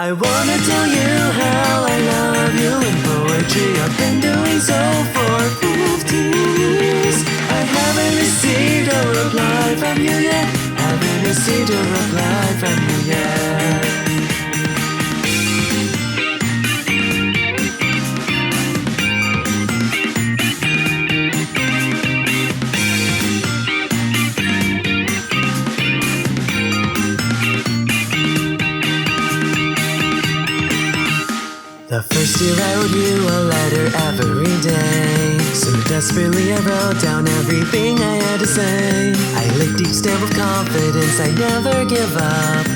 I wanna tell you how I love you in poetry. I've been doing so for 15 years. I haven't received a reply from you yet. Haven't received a reply from you yet. The first year I wrote you a letter every day. So desperately I wrote down everything I had to say. I licked each stamp with confidence, I never give up,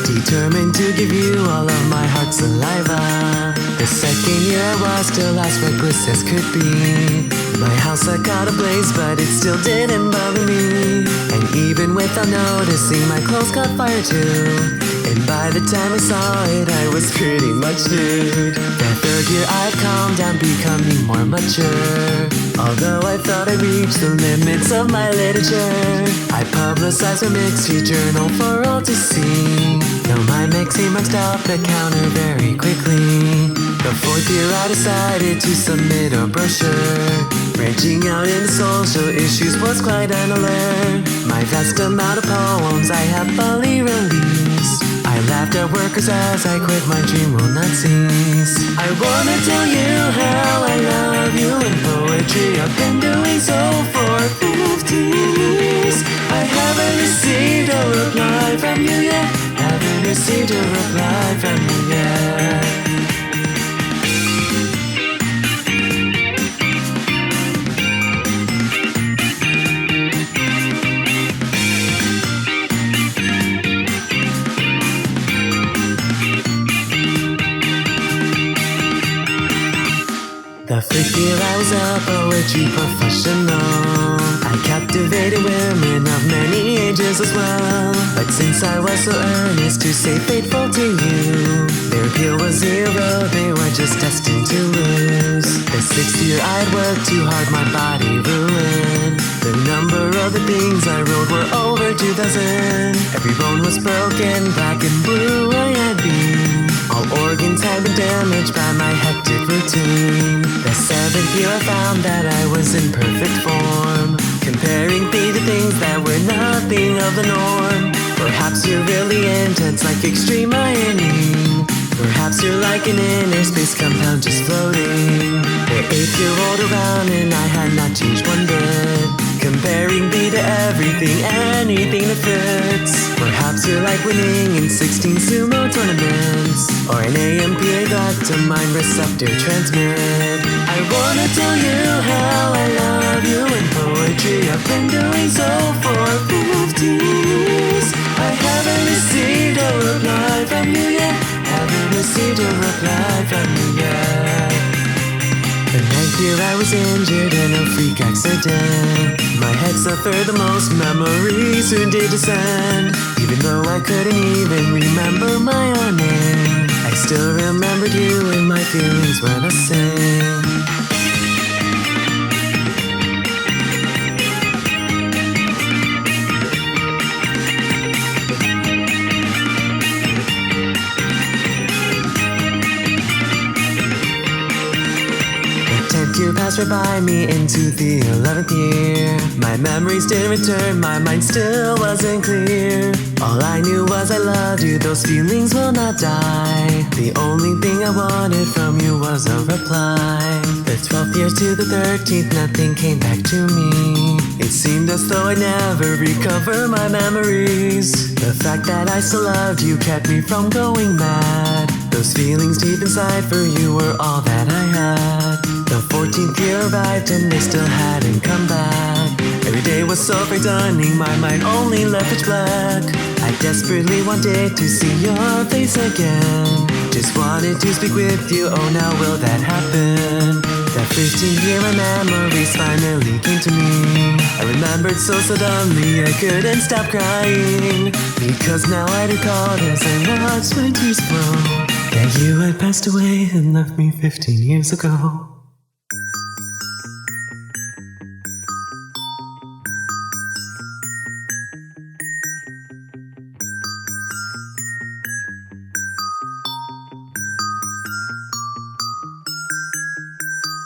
determined to give you all of my heart's saliva. The second year I was still as reckless as could be. My house I caught a blaze, but it still didn't bother me. And even without noticing, my clothes caught fire too. And by the time I saw it, I was pretty much nude. That third year I'd calmed down, becoming more mature. Although I thought I reached the limits of my literature, I publicized my mixtape journal for all to see. Now my mixtape maxed out the counter very quickly. The fourth year I decided to submit a brochure. Branching out into social issues was quite an alert. My vast amount of poems I happily released. I laughed at workers as I quit, my dream will not cease. I wanna tell you how I love you in poetry. I've been doing so for 15 years. I haven't received a reply from you yet. Haven't received a reply from you yet. The fifth year I was a poetry professional. I captivated women of many ages as well. But since I was so earnest to stay faithful to you, their appeal was zero, they were just destined to lose. The sixth year I'd worked too hard, my body ruined. The number of the things I wrote were over 2,000. Every bone was broken, black and blue I had been. All organs had been damaged by my hectic routine. The seventh year I found that I was in perfect form, comparing thee to things that were nothing of the norm. Perhaps you're really intense like extreme ironing. Perhaps you're like an inner space compound just floating. The eighth year rolled around and I had not changed one bit, comparing thee to everything, anything that fits. Perhaps you're like winning in 16 sumo tournaments, or an AMPA mind receptor transmit. I wanna tell you how I love you in poetry. I've been doing so for 15 years. I haven't received a reply from you yet. Haven't received a reply from you yet. The ninth year I was injured in a freak accident. My head suffered the most, memories soon did descend. Even though I couldn't even remember my own name, I still remembered you and my feelings were the same. Year passed right by me into the 11th year. My memories didn't return, my mind still wasn't clear. All I knew was I loved you, those feelings will not die. The only thing I wanted from you was a reply. The 12th year to the 13th, nothing came back to me. It seemed as though I'd never recover my memories. The fact that I still loved you kept me from going mad. Those feelings deep inside for you were all that I had. The 14th year arrived and they still hadn't come back. Every day was so frightening, my mind only left pitch black. I desperately wanted to see your face again. Just wanted to speak with you, oh now will that happen? That 15th year my memories finally came to me. I remembered so suddenly I couldn't stop crying, because now I recalled as I watched my tears flow, that you had passed away and left me 15 years ago.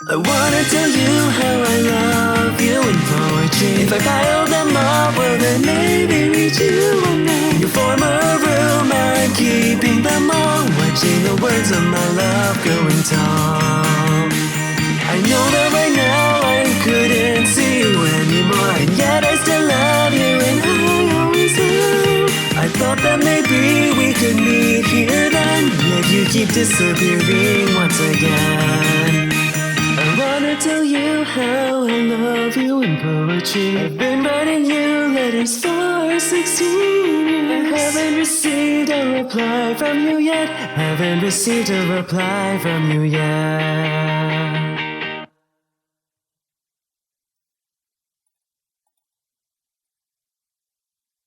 I wanna tell you how I love you in poetry. If I pile them up, well then maybe reach you one day. In your former room, I'm keeping them all, watching the words of my love growing tall. I know that right now I couldn't see you anymore, and yet I still love you and I always will. I thought that maybe we could meet here then, yet you keep disappearing once again. I wanna tell you how I love you in poetry. I've been writing you letters for 16 years. I haven't received a reply from you yet. Haven't received a reply from you yet.